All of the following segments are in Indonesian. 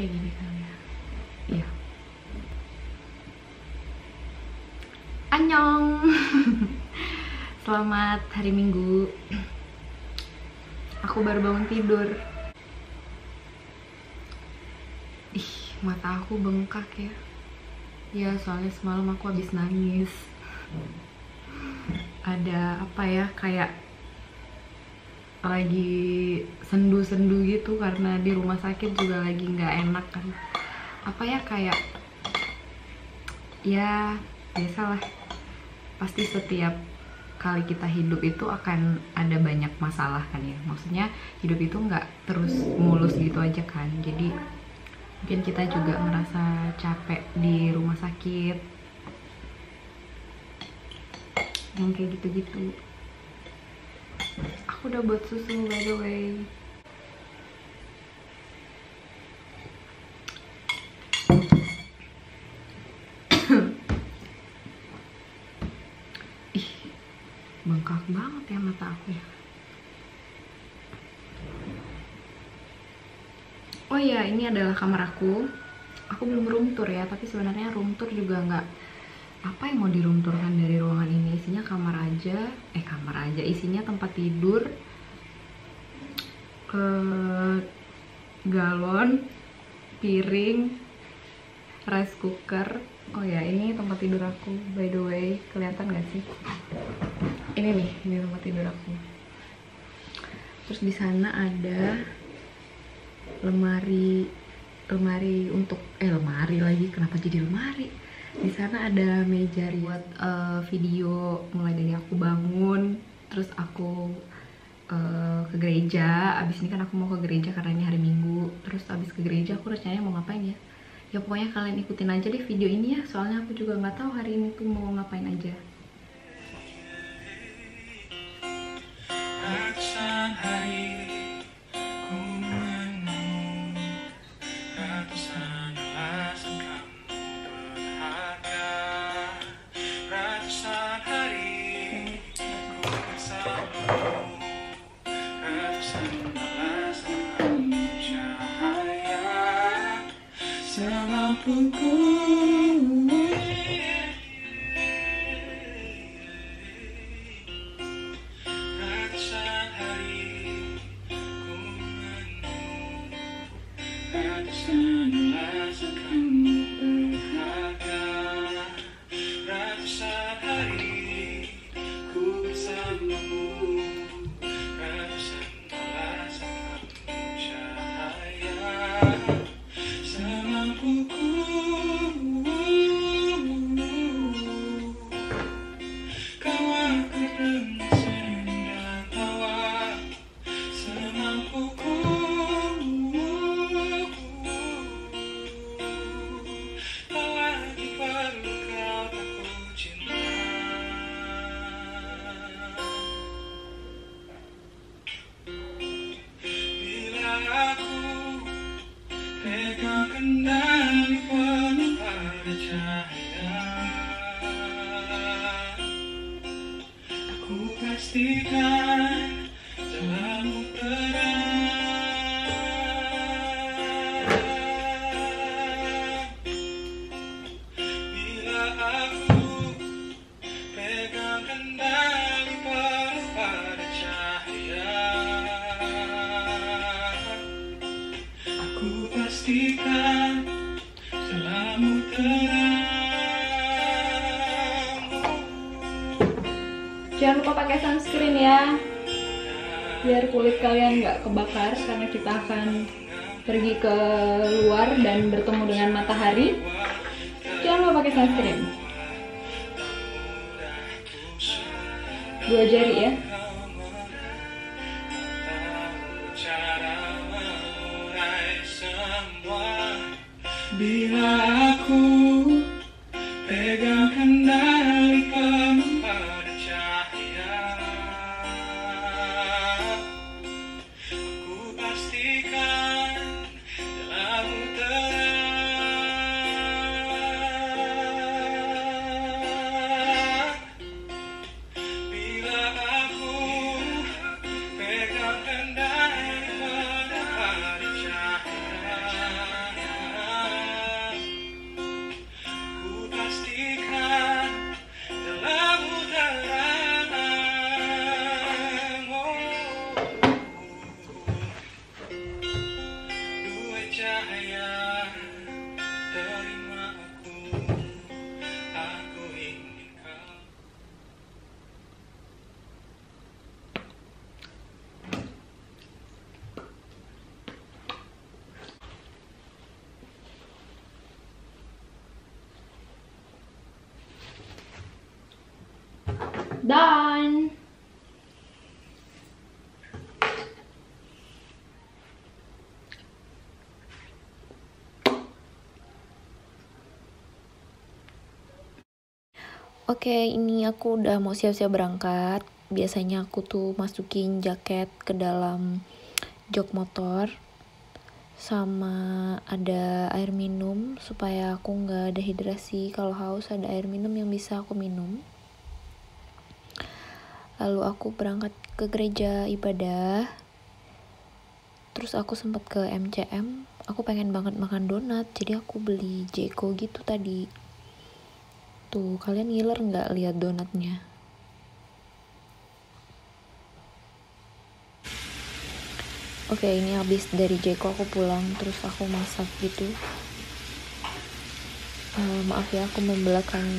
kayak gini kali ya. Iya. Annyeong. Selamat hari Minggu. Aku baru bangun tidur. Ih, mata aku bengkak ya. Ya, soalnya semalam aku habis nangis. Ada apa ya, kayak lagi sendu-sendu gitu karena di rumah sakit juga lagi nggak enak kan. Apa ya, kayak ya biasalah, pasti setiap kali kita hidup itu akan ada banyak masalah kan ya. Maksudnya hidup itu nggak terus mulus gitu aja kan. Jadi mungkin kita juga ngerasa capek di rumah sakit, yang kayak gitu-gitu. Aku udah buat susu by the way. Ih, bengkak banget ya mata aku ya. Oh iya, ini adalah kamar aku. Aku belum room tour ya, tapi sebenarnya room tour juga nggak, apa yang mau di room tour kan dari ruangan ini. Isinya kamar aja, isinya tempat tidur, galon, piring, rice cooker. Oh ya, ini tempat tidur aku by the way. Kelihatan gak sih? Ini nih, ini tempat tidur aku. Terus di sana ada lemari untuk lemari lagi, kenapa jadi lemari? Di sana ada meja buat video, mulai dari aku bangun, terus aku ke gereja. Abis ini kan aku mau ke gereja karena ini hari Minggu. Terus abis ke gereja aku rencananya mau ngapain ya? Ya pokoknya kalian ikutin aja deh video ini ya, soalnya aku juga nggak tahu hari ini tuh mau ngapain aja. Pastikan jalanmu terang, bila aku pegang kendali pada cahaya, aku pastikan jalanmu terang. Jangan lupa pakai sunscreen ya, biar kulit kalian nggak kebakar karena kita akan pergi ke luar dan bertemu dengan matahari. Jangan lupa pakai sunscreen. 2 jari ya. Bila aku pegang kendali pada cahaya, aku pastikan jalanmu terang. Bila aku pegang kendali pada cahaya, sayang, terima aku ingin kau. Done. Oke, ini aku udah mau siap-siap berangkat. Biasanya aku tuh masukin jaket ke dalam jok motor, sama ada air minum supaya aku nggak dehidrasi. Kalau haus ada air minum yang bisa aku minum. Lalu aku berangkat ke gereja ibadah. Terus aku sempat ke MCM. Aku pengen banget makan donat, jadi aku beli Jeko gitu tadi. Tuh, kalian ngiler nggak lihat donatnya? Oke, ini habis dari Jeko aku pulang, terus aku masak gitu. Maaf ya, aku membelakang.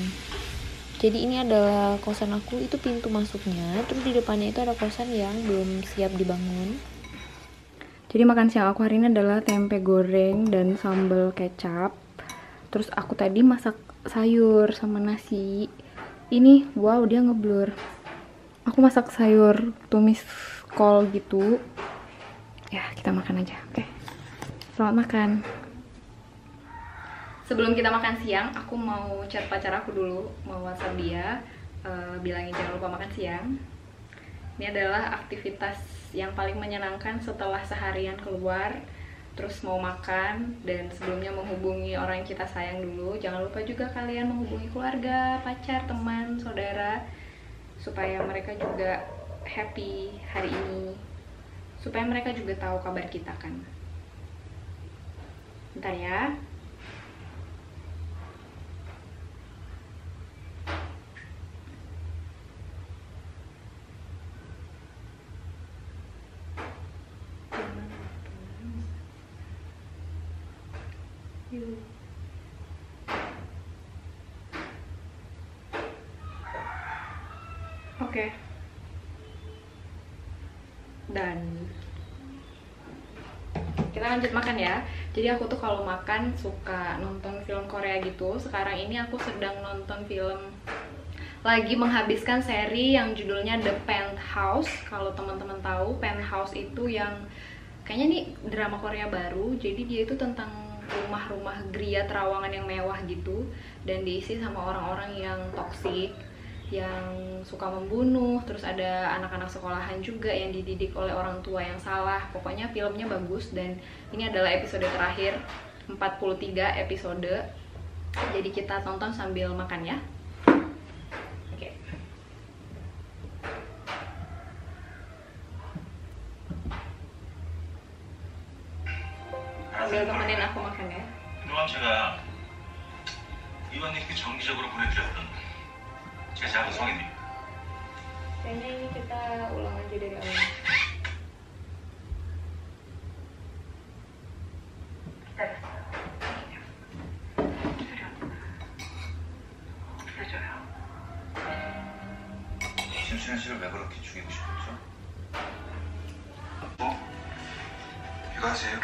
Jadi ini adalah kosan aku, itu pintu masuknya. Terus di depannya itu ada kosan yang belum siap dibangun. Jadi makan siang aku hari ini adalah tempe goreng dan sambal kecap. Terus aku tadi masak sayur sama nasi. Ini, wow, dia ngeblur. Aku masak sayur tumis kol gitu. Ya, kita makan aja. Oke. Selamat makan. Sebelum kita makan siang, aku mau chat pacar aku dulu, mau WhatsApp dia, bilangin jangan lupa makan siang. Ini adalah aktivitas yang paling menyenangkan setelah seharian keluar, terus mau makan, dan sebelumnya menghubungi orang yang kita sayang dulu. Jangan lupa juga kalian menghubungi keluarga, pacar, teman, saudara, supaya mereka juga happy hari ini, supaya mereka juga tahu kabar kita kan. Bentar ya. Oke. Dan kita lanjut makan ya. Jadi aku tuh kalau makan suka nonton film Korea gitu. Sekarang ini aku sedang nonton film, lagi menghabiskan seri yang judulnya The Penthouse. Kalau teman-teman tahu, Penthouse itu yang kayaknya nih drama Korea baru. Jadi dia itu tentang rumah-rumah gria terawangan yang mewah gitu, dan diisi sama orang-orang yang toksik, yang suka membunuh. Terus ada anak-anak sekolahan juga yang dididik oleh orang tua yang salah. Pokoknya filmnya bagus, dan ini adalah episode terakhir, 43 episode. Jadi kita tonton sambil makan ya. Oke. Sambil temenin aku makan ya. 그동안 제가 이완님께 정기적으로 보내드렸던 제 작은 성의입니다. Kayaknya ini kita ulang aja dari awal. 심순현 씨를 왜 그렇게 죽이고 싶었죠? 이거 하세요?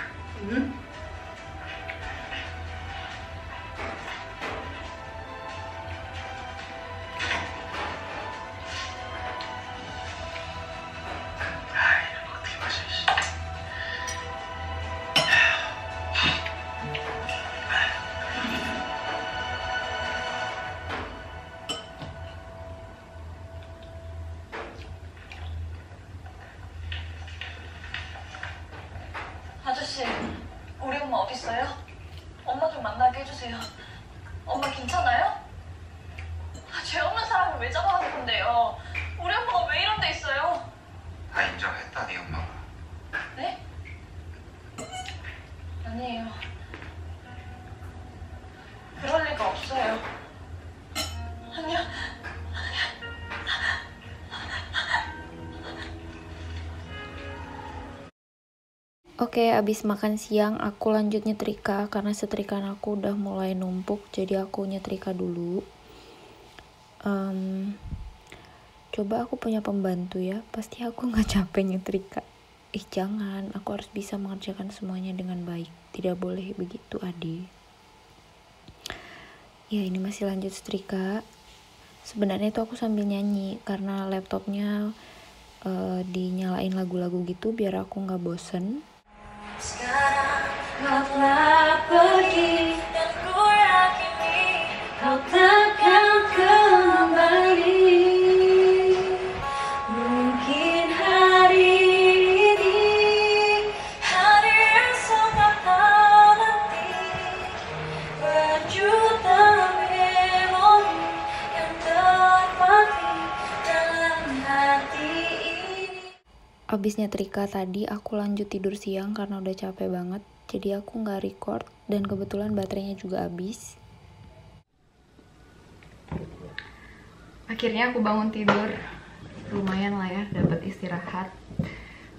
아저씨, 우리 엄마 어디 있어요? 엄마 좀 만나게 해주세요. 엄마 괜찮아요? 죄 없는 사람을 왜 잡아가는 건데요? 우리 엄마가 왜 이런 데 있어요? 다 인정했다 네 엄마가. 네? 아니에요. 그럴 리가 없어요. 아니요. Oke, abis makan siang aku lanjut nyetrika karena setrikaan aku udah mulai numpuk, jadi aku nyetrika dulu. Coba aku punya pembantu ya, pasti aku nggak capek nyetrika. Jangan, aku harus bisa mengerjakan semuanya dengan baik. Tidak boleh begitu, Ade. Ya, ini masih lanjut setrika. Sebenarnya itu aku sambil nyanyi karena laptopnya dinyalain lagu-lagu gitu biar aku nggak bosen. Sekarang kau telah pergi dan ku yakini kau takkan kembali. Mungkin hari ini hari esok atau nanti berjuta memori yang terpatri dalam hati ini. Abis nyetrika tadi aku lanjut tidur siang karena udah capek banget, jadi aku nggak record dan kebetulan baterainya juga habis. Akhirnya aku bangun tidur, lumayan lah ya, dapat istirahat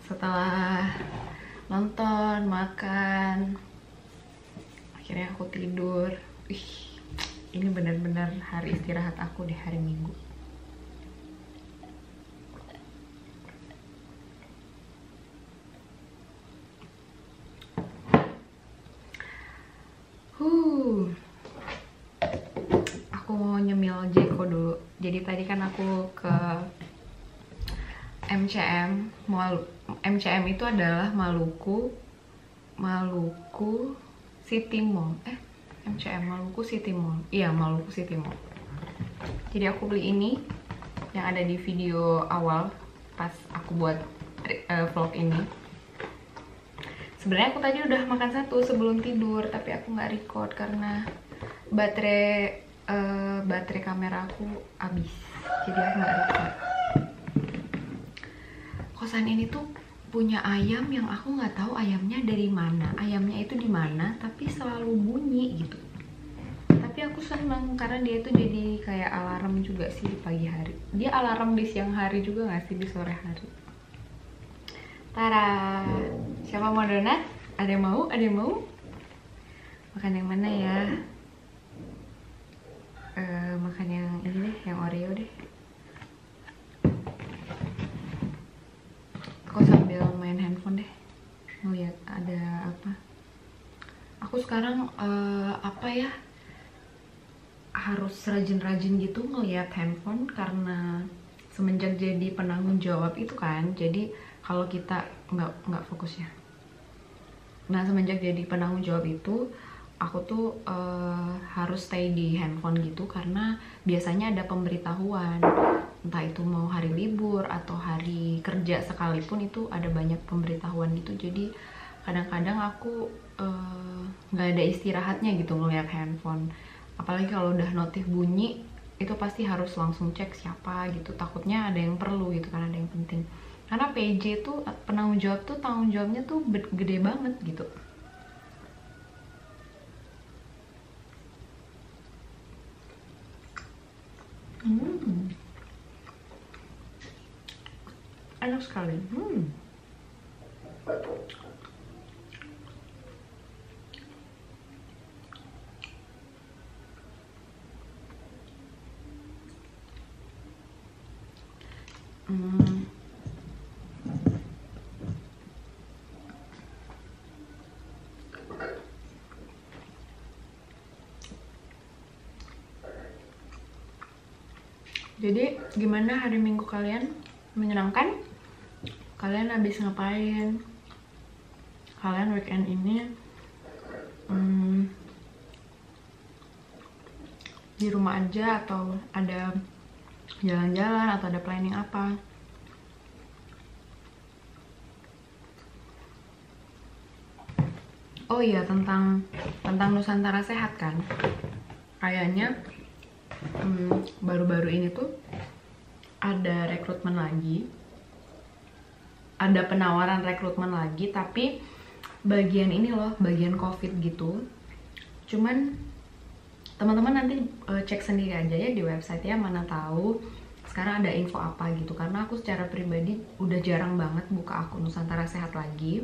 setelah nonton, makan. Akhirnya aku tidur. Ini benar-benar hari istirahat aku di hari Minggu. Aku mau nyemil Jeko dulu. Jadi tadi kan aku ke MCM. MCM itu adalah Maluku City Mall. MCM Maluku City Mall. Iya, Maluku City Mall. Jadi aku beli ini yang ada di video awal pas aku buat vlog ini. Sebenarnya aku tadi udah makan satu sebelum tidur, tapi aku nggak record karena baterai kamera aku habis, jadi aku nggak record. Kosan ini tuh punya ayam yang aku nggak tahu ayamnya dari mana, ayamnya itu di mana, tapi selalu bunyi gitu. Tapi aku seneng karena dia tuh jadi kayak alarm juga sih di pagi hari. Dia alarm di siang hari juga nggak sih, di sore hari. Tara, siapa mau donat? Ada yang mau? Ada yang mau? Makan yang mana ya? Makan yang ini deh, yang Oreo deh. Aku sambil main handphone deh, ngeliat ada apa. Aku sekarang harus rajin-rajin gitu ngeliat handphone karena semenjak jadi penanggung jawab itu kan, jadi kalau kita nggak fokus ya. Nah, semenjak jadi penanggung jawab itu aku tuh harus stay di handphone gitu karena biasanya ada pemberitahuan, entah itu mau hari libur atau hari kerja sekalipun itu ada banyak pemberitahuan gitu. Jadi kadang-kadang aku nggak ada istirahatnya gitu ngeliat handphone. Apalagi kalau udah notif bunyi itu pasti harus langsung cek siapa gitu, takutnya ada yang perlu gitu kan, ada yang penting. Karena PJ tuh penanggung jawab tuh tanggung jawabnya tuh gede banget gitu. Enak sekali. Jadi gimana hari Minggu kalian? Menyenangkan? Kalian habis ngapain? Kalian weekend ini di rumah aja atau ada jalan-jalan atau ada planning apa? Oh iya, tentang Nusantara Sehat kan, kayaknya baru-baru ini tuh ada rekrutmen lagi, ada penawaran rekrutmen lagi, tapi bagian ini loh, bagian COVID gitu. Cuman teman-teman nanti cek sendiri aja ya di website ya, mana tahu sekarang ada info apa gitu. Karena aku secara pribadi udah jarang banget buka akun Nusantara Sehat lagi.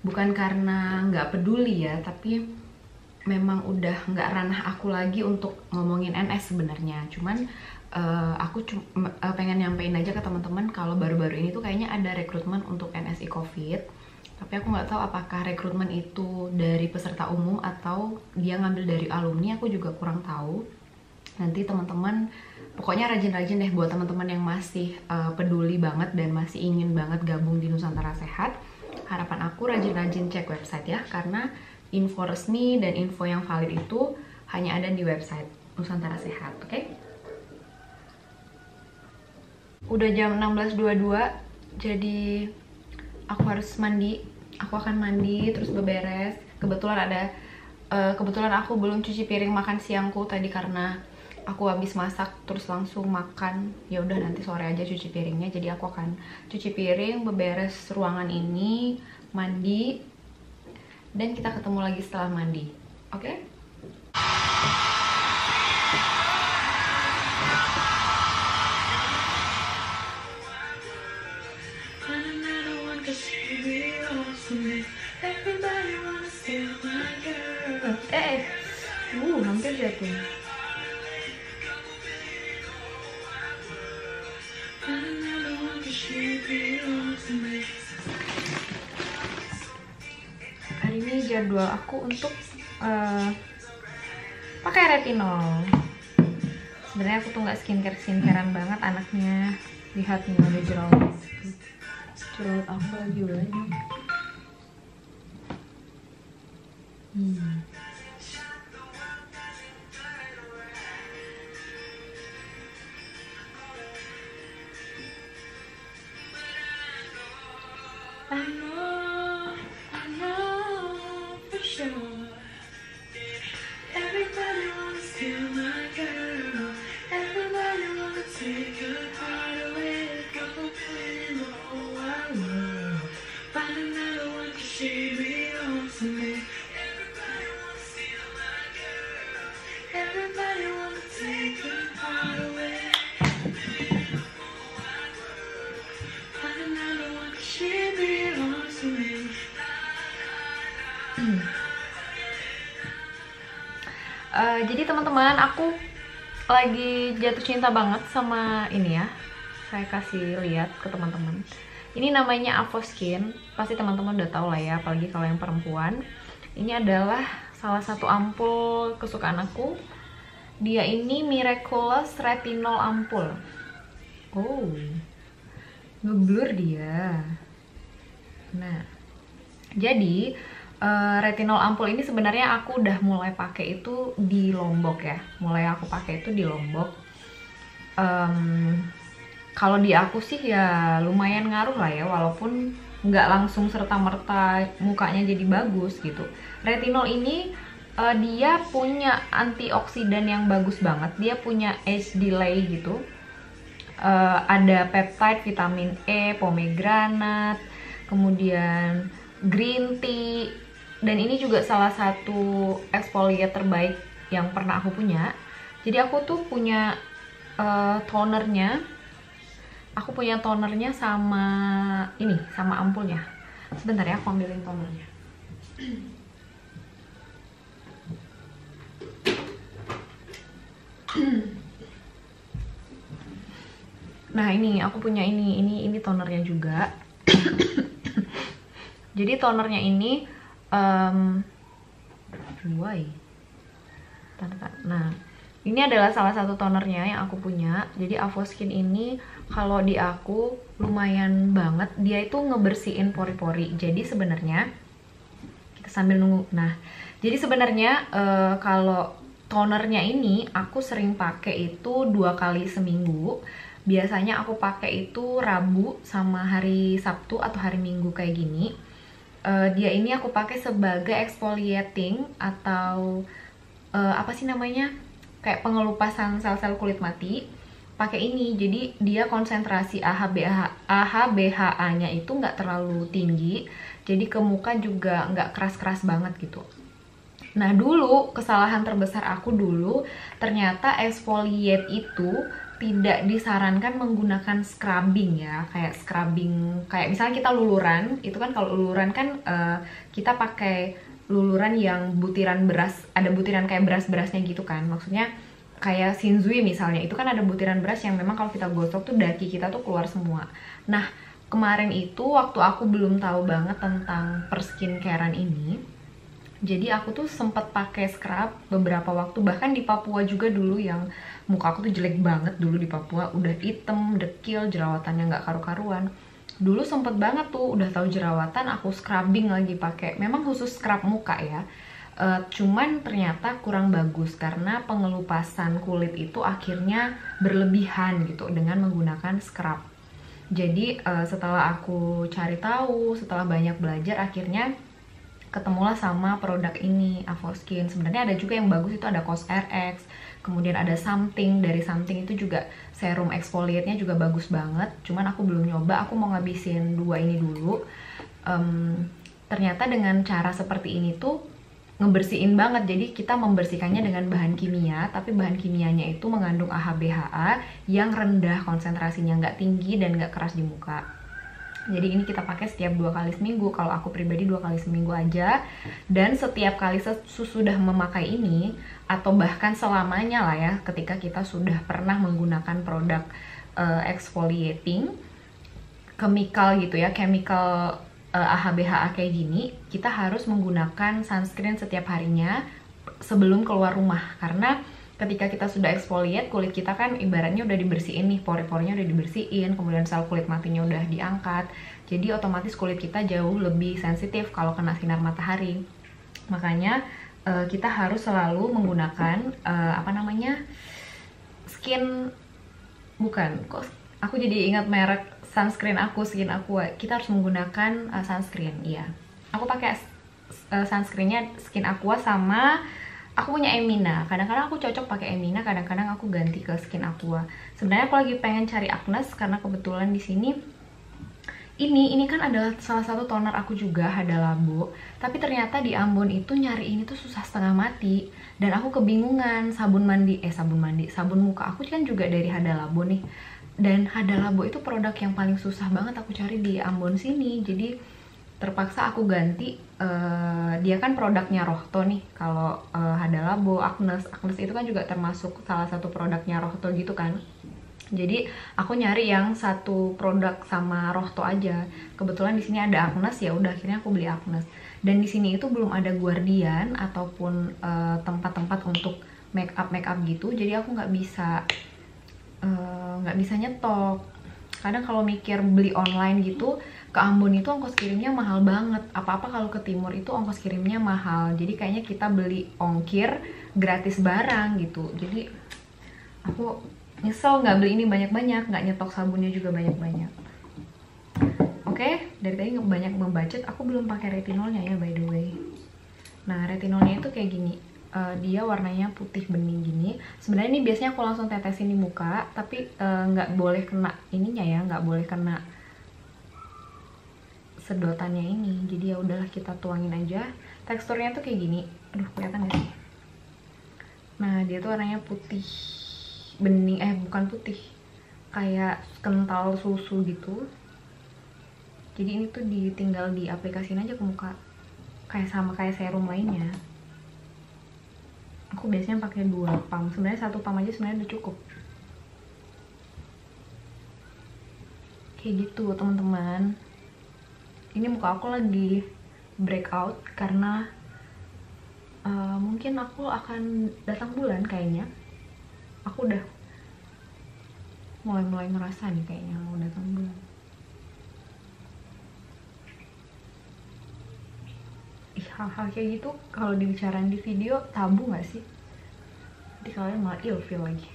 bukan karena nggak peduli ya, tapi memang udah nggak ranah aku lagi untuk ngomongin NS sebenarnya. Cuman aku pengen nyampein aja ke teman-teman kalau baru-baru ini tuh kayaknya ada rekrutmen untuk NSI COVID. Tapi aku nggak tahu apakah rekrutmen itu dari peserta umum atau dia ngambil dari alumni, aku juga kurang tahu. Nanti teman-teman pokoknya rajin-rajin deh buat teman-teman yang masih peduli banget dan masih ingin banget gabung di Nusantara Sehat. Harapan aku rajin-rajin cek website ya, karena info resmi dan info yang valid itu hanya ada di website Nusantara Sehat, oke? Udah jam 16.22, jadi aku harus mandi. Aku akan mandi terus beberes. Kebetulan aku belum cuci piring makan siangku tadi karena aku habis masak terus langsung makan. Ya udah nanti sore aja cuci piringnya. Jadi aku akan cuci piring, beberes ruangan ini, mandi, dan kita ketemu lagi setelah mandi. Oke? Hampir jatuh. Hari ini jadwal aku untuk pakai retinol. Sebenarnya aku tuh nggak skincarean banget anaknya. Lihat nih ada jerawat aku lagi banyak. I know for sure. Everybody wants to steal my girl. Everybody wants to take her heart away. Couple in the whole wide world. Find another one 'cause she belongs to me. Everybody wants to steal my girl. Everybody wants to take her heart away. Find another one 'cause she belongs to me. Jadi teman-teman, aku lagi jatuh cinta banget sama ini ya. Saya kasih lihat ke teman-teman. Ini namanya Avoskin. Pasti teman-teman udah tahu lah ya, apalagi kalau yang perempuan. Ini adalah salah satu ampul kesukaan aku. Dia ini Miraculous Retinol Ampul. Oh, ngeblur dia. Nah, jadi retinol ampul ini sebenarnya aku udah mulai pakai itu di Lombok ya. Mulai aku pakai itu di Lombok. Kalau di aku sih ya lumayan ngaruh lah ya, walaupun nggak langsung serta-merta mukanya jadi bagus gitu. Retinol ini dia punya antioksidan yang bagus banget. Dia punya age delay gitu. Ada peptide, vitamin E, pomegranate, kemudian green tea, dan ini juga salah satu exfoliate terbaik yang pernah aku punya. Jadi aku tuh punya tonernya. Aku punya tonernya sama ini, sama ampulnya. Sebentar ya, aku ambilin tonernya. Nah ini aku punya ini tonernya juga. Jadi tonernya ini nah ini adalah salah satu tonernya yang aku punya. Jadi Avoskin ini kalau di aku lumayan banget, dia itu ngebersihin pori-pori. Jadi sebenarnya kita sambil nunggu. Nah jadi sebenarnya kalau tonernya ini aku sering pakai itu 2 kali seminggu. Biasanya aku pakai itu Rabu sama hari Sabtu atau hari Minggu kayak gini. Dia ini aku pakai sebagai exfoliating atau apa sih namanya, kayak pengelupasan sel-sel kulit mati. Pakai ini, jadi dia konsentrasi AHBHA-nya itu nggak terlalu tinggi, jadi ke muka juga nggak keras-keras banget gitu. Nah dulu kesalahan terbesar aku dulu, ternyata exfoliate itu tidak disarankan menggunakan scrubbing ya, kayak scrubbing kayak misalnya kita luluran, itu kan kalau luluran kan kita pakai luluran yang butiran beras, ada butiran kayak beras-berasnya gitu kan, maksudnya kayak Shinzui misalnya, itu kan ada butiran beras yang memang kalau kita gosok tuh daki kita tuh keluar semua. Nah, kemarin itu waktu aku belum tahu banget tentang perskincarean ini, jadi aku tuh sempet pakai scrub beberapa waktu, bahkan di Papua juga dulu yang muka aku tuh jelek banget dulu di Papua, udah hitam, dekil, jerawatannya nggak karu-karuan. Dulu sempet banget tuh udah tahu jerawatan, aku scrubbing lagi pakai, memang khusus scrub muka ya. Cuman ternyata kurang bagus karena pengelupasan kulit itu akhirnya berlebihan gitu dengan menggunakan scrub. Jadi setelah aku cari tahu, setelah banyak belajar, akhirnya ketemulah sama produk ini, Avoskin. Sebenarnya ada juga yang bagus, itu ada COSRX, kemudian ada Something, dari Something itu juga serum exfoliate-nya juga bagus banget. Cuman aku belum nyoba, aku mau ngabisin dua ini dulu. Ternyata dengan cara seperti ini tuh ngebersihin banget, jadi kita membersihkannya dengan bahan kimia, tapi bahan kimianya itu mengandung AHA/BHA yang rendah konsentrasinya, nggak tinggi dan nggak keras di muka. Jadi ini kita pakai setiap 2 kali seminggu, kalau aku pribadi 2 kali seminggu aja. Dan setiap kali sudah memakai ini, atau bahkan selamanya lah ya, ketika kita sudah pernah menggunakan produk exfoliating chemical gitu ya, chemical AHA/BHA kayak gini, kita harus menggunakan sunscreen setiap harinya sebelum keluar rumah. Karena ketika kita sudah exfoliate, kulit kita kan ibaratnya udah dibersihin nih, pori-porinya udah dibersihin, kemudian sel kulit matinya udah diangkat, jadi otomatis kulit kita jauh lebih sensitif kalau kena sinar matahari. Makanya kita harus selalu menggunakan aku jadi ingat merek sunscreen aku, Skin Aqua. Kita harus menggunakan sunscreen, iya. Aku pakai sunscreennya Skin Aqua, sama aku punya Emina. Kadang-kadang aku cocok pakai Emina, kadang-kadang aku ganti ke Skin Aqua. Sebenarnya aku lagi pengen cari Agnes karena kebetulan di sini ini kan adalah salah satu toner aku juga, Hada Labo. Tapi ternyata di Ambon itu nyari ini tuh susah setengah mati, dan aku kebingungan. Sabun muka aku kan juga dari Hada Labo nih. Dan Hada Labo itu produk yang paling susah banget aku cari di Ambon sini. Jadi terpaksa aku ganti, dia kan produknya Rohto nih. Kalau Hada Labo, Agnes itu kan juga termasuk salah satu produknya Rohto gitu kan. Jadi aku nyari yang satu produk sama Rohto aja. Kebetulan di sini ada Agnes, ya udah akhirnya aku beli Agnes. Dan di sini itu belum ada Guardian ataupun tempat-tempat untuk make up gitu. Jadi aku nggak bisa nyetok. Kadang kalau mikir beli online gitu, ke Ambon itu ongkos kirimnya mahal banget. Apa-apa kalau ke timur itu ongkos kirimnya mahal. Jadi kayaknya kita beli ongkir gratis barang gitu. Jadi aku nyesel nggak beli ini banyak-banyak, nggak nyetok sabunnya juga banyak-banyak. Oke, dari tadi banyak membacot, aku belum pakai retinolnya ya by the way. Nah, retinolnya itu kayak gini. Dia warnanya putih bening gini. Sebenarnya ini biasanya aku langsung tetesin di muka, tapi nggak boleh kena ininya ya, nggak boleh kena sedotannya ini. Jadi ya udahlah, kita tuangin aja. Teksturnya tuh kayak gini. Aduh, kelihatan gak sih? Nah, dia tuh warnanya putih bening, bukan putih, kayak kental susu gitu. Jadi ini tuh tinggal diaplikasiin aja ke muka, kayak serum lainnya. Aku biasanya pakai 2 pump. Sebenarnya 1 pump aja sebenarnya udah cukup. Kayak gitu teman-teman. Ini muka aku lagi breakout karena mungkin aku akan datang bulan kayaknya. Aku udah mulai ngerasa nih kayaknya mau datang bulan. Hal-hal kayak gitu kalau dibicarain di video tabu nggak sih? Nanti kalian malah ilfeel lagi.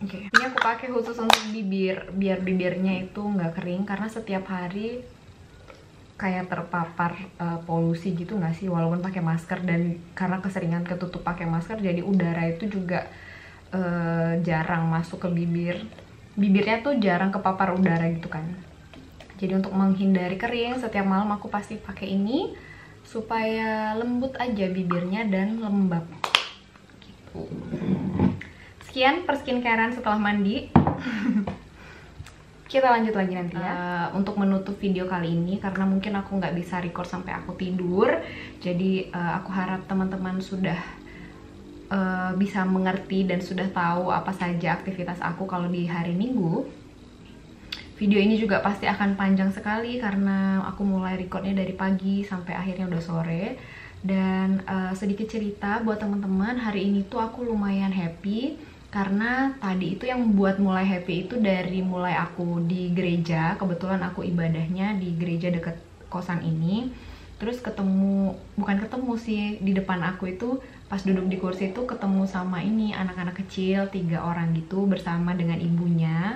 Oke. Ini aku pakai khusus untuk bibir, biar bibirnya itu nggak kering, karena setiap hari kayak terpapar polusi gitu nggak sih, walaupun pakai masker. Dan karena keseringan ketutup pakai masker, jadi udara itu juga jarang masuk ke bibirnya tuh jarang kepapar udara gitu kan. Jadi untuk menghindari kering, setiap malam aku pasti pakai ini supaya lembut aja bibirnya dan lembab. gitu. Sekian perskincarean setelah mandi. Kita lanjut lagi nanti ya. Untuk menutup video kali ini, karena mungkin aku nggak bisa record sampai aku tidur, jadi aku harap teman-teman sudah bisa mengerti dan sudah tahu apa saja aktivitas aku kalau di hari Minggu. Video ini juga pasti akan panjang sekali karena aku mulai recordnya dari pagi sampai akhirnya udah sore. Dan sedikit cerita buat teman-teman, hari ini tuh aku lumayan happy karena tadi itu yang membuat mulai happy itu dari mulai aku di gereja. Kebetulan aku ibadahnya di gereja deket kosan ini. Terus bukan ketemu sih, di depan aku itu pas duduk di kursi itu ketemu sama ini anak-anak kecil 3 orang gitu bersama dengan ibunya.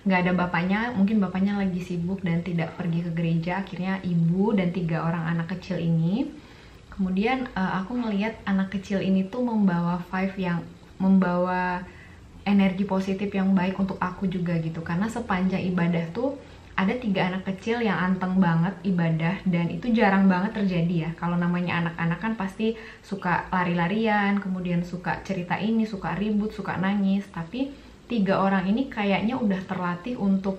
Nggak ada bapaknya, mungkin bapaknya lagi sibuk dan tidak pergi ke gereja. Akhirnya ibu dan 3 orang anak kecil ini. Kemudian aku ngelihat anak kecil ini tuh membawa energi positif yang baik untuk aku juga gitu. Karena sepanjang ibadah tuh ada 3 anak kecil yang anteng banget ibadah, dan itu jarang banget terjadi ya. Kalau namanya anak-anak kan pasti suka lari-larian, kemudian suka cerita ini, suka ribut, suka nangis. Tapi 3 orang ini kayaknya udah terlatih untuk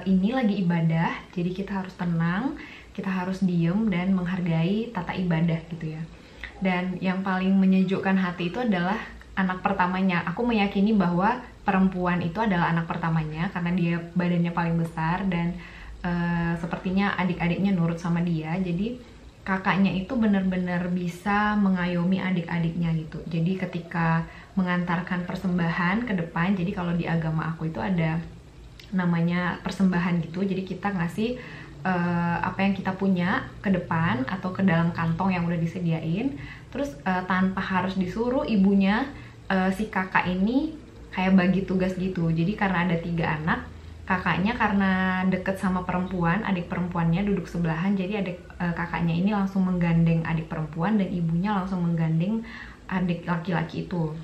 ini lagi ibadah, jadi kita harus tenang, kita harus diem dan menghargai tata ibadah gitu ya. Dan yang paling menyejukkan hati itu adalah anak pertamanya. Aku meyakini bahwa perempuan itu adalah anak pertamanya karena dia badannya paling besar dan sepertinya adik-adiknya nurut sama dia. Jadi kakaknya itu benar-benar bisa mengayomi adik-adiknya gitu. Jadi ketika mengantarkan persembahan ke depan, jadi kalau di agama aku itu ada namanya persembahan gitu. Jadi kita ngasih apa yang kita punya ke depan atau ke dalam kantong yang udah disediain. Terus tanpa harus disuruh, ibunya si kakak ini kayak bagi tugas gitu. Jadi karena ada 3 anak, kakaknya karena deket sama perempuan, adik perempuannya duduk sebelahan, jadi adik kakaknya ini langsung menggandeng adik perempuan dan ibunya langsung menggandeng adik laki-laki itu.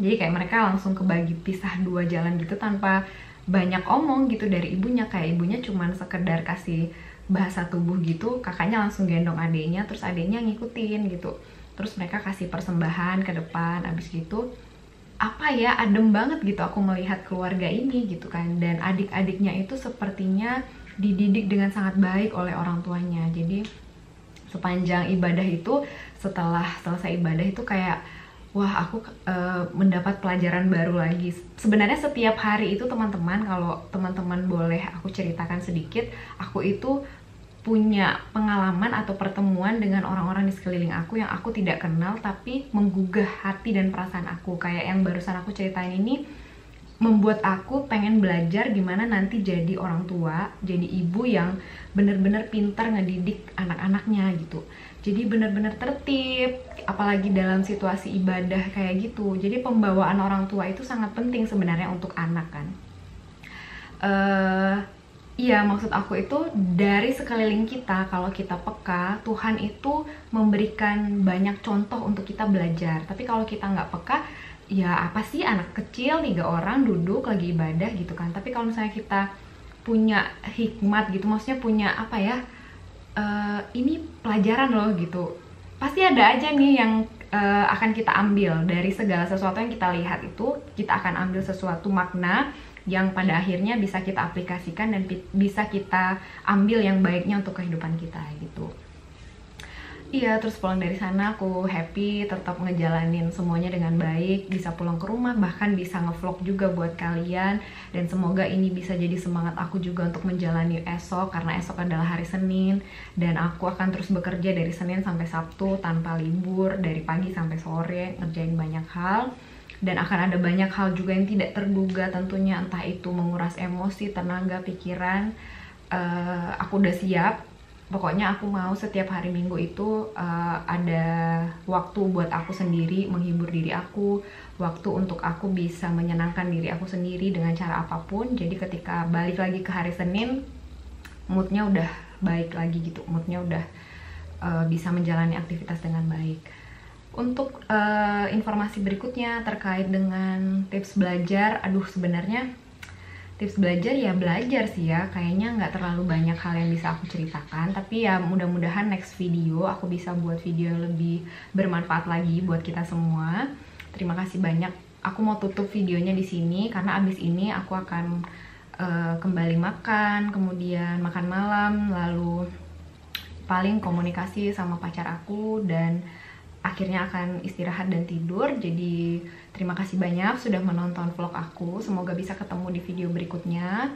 Jadi kayak mereka langsung kebagi pisah 2 jalan gitu tanpa banyak omong gitu dari ibunya. Kayak ibunya cuman sekedar kasih bahasa tubuh gitu, kakaknya langsung gendong adiknya, terus adiknya ngikutin gitu. Terus mereka kasih persembahan ke depan, abis gitu apa ya, adem banget gitu aku melihat keluarga ini gitu kan. Dan adik-adiknya itu sepertinya dididik dengan sangat baik oleh orang tuanya. Jadi sepanjang ibadah itu, setelah selesai ibadah itu kayak wah, aku mendapat pelajaran baru lagi. Sebenarnya setiap hari itu teman-teman, kalau teman-teman boleh aku ceritakan sedikit, aku itu punya pengalaman atau pertemuan dengan orang-orang di sekeliling aku yang aku tidak kenal tapi menggugah hati dan perasaan aku. Kayak yang barusan aku ceritain ini membuat aku pengen belajar gimana nanti jadi orang tua, jadi ibu yang bener-bener pintar ngedidik anak-anaknya gitu. Jadi bener-bener tertib, apalagi dalam situasi ibadah kayak gitu. Jadi pembawaan orang tua itu sangat penting sebenarnya untuk anak kan. Iya, maksud aku itu dari sekeliling kita, kalau kita peka, Tuhan itu memberikan banyak contoh untuk kita belajar. Tapi kalau kita nggak peka, ya apa sih anak kecil 3 orang duduk lagi ibadah gitu kan. Tapi kalau misalnya kita punya hikmat gitu, maksudnya punya apa ya, ini pelajaran loh gitu, pasti ada aja nih yang akan kita ambil dari segala sesuatu yang kita lihat. Itu kita akan ambil sesuatu makna yang pada akhirnya bisa kita aplikasikan dan bisa kita ambil yang baiknya untuk kehidupan kita gitu. Iya, terus pulang dari sana aku happy, tetap ngejalanin semuanya dengan baik, bisa pulang ke rumah, bahkan bisa ngevlog juga buat kalian. Dan semoga ini bisa jadi semangat aku juga untuk menjalani esok, karena esok adalah hari Senin. Dan aku akan terus bekerja dari Senin sampai Sabtu tanpa libur, dari pagi sampai sore, ngerjain banyak hal. Dan akan ada banyak hal juga yang tidak terduga tentunya, entah itu menguras emosi, tenaga, pikiran. Aku udah siap. Pokoknya aku mau setiap hari Minggu itu ada waktu buat aku sendiri, menghibur diri aku, waktu untuk aku bisa menyenangkan diri aku sendiri dengan cara apapun. Jadi ketika balik lagi ke hari Senin, moodnya udah baik lagi gitu, moodnya udah bisa menjalani aktivitas dengan baik. Untuk informasi berikutnya terkait dengan tips belajar, aduh sebenarnya tips belajar ya belajar sih ya, kayaknya nggak terlalu banyak hal yang bisa aku ceritakan, tapi ya mudah-mudahan next video aku bisa buat video yang lebih bermanfaat lagi buat kita semua. Terima kasih banyak. Aku mau tutup videonya di sini karena abis ini aku akan kembali makan, kemudian makan malam, lalu paling komunikasi sama pacar aku, dan akhirnya akan istirahat dan tidur. Jadi terima kasih banyak sudah menonton vlog aku, semoga bisa ketemu di video berikutnya.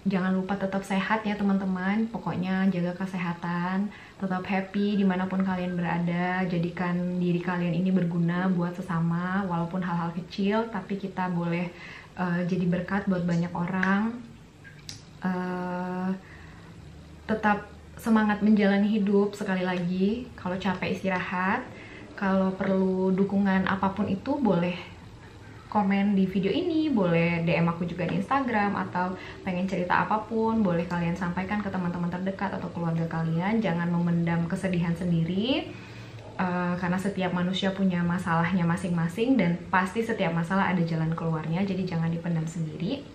Jangan lupa tetap sehat ya teman-teman, pokoknya jaga kesehatan, tetap happy dimanapun kalian berada, jadikan diri kalian ini berguna buat sesama, walaupun hal-hal kecil, tapi kita boleh jadi berkat buat banyak orang. Tetap semangat menjalani hidup, sekali lagi, kalau capek istirahat, kalau perlu dukungan apapun itu boleh komen di video ini, boleh DM aku juga di Instagram, atau pengen cerita apapun boleh kalian sampaikan ke teman-teman terdekat atau keluarga kalian. Jangan memendam kesedihan sendiri, karena setiap manusia punya masalahnya masing-masing dan pasti setiap masalah ada jalan keluarnya, jadi jangan dipendam sendiri.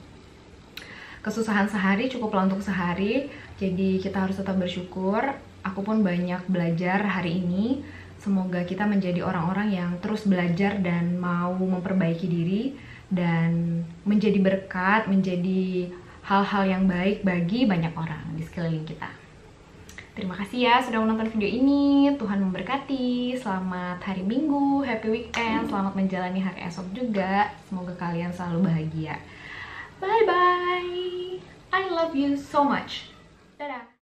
Kesusahan sehari cukuplah untuk sehari, jadi kita harus tetap bersyukur. Aku pun banyak belajar hari ini. Semoga kita menjadi orang-orang yang terus belajar dan mau memperbaiki diri dan menjadi berkat, menjadi hal-hal yang baik bagi banyak orang di sekeliling kita. Terima kasih ya sudah menonton video ini. Tuhan memberkati. Selamat hari Minggu, happy weekend, selamat menjalani hari esok juga. Semoga kalian selalu bahagia. Bye bye. I love you so much. Dadah.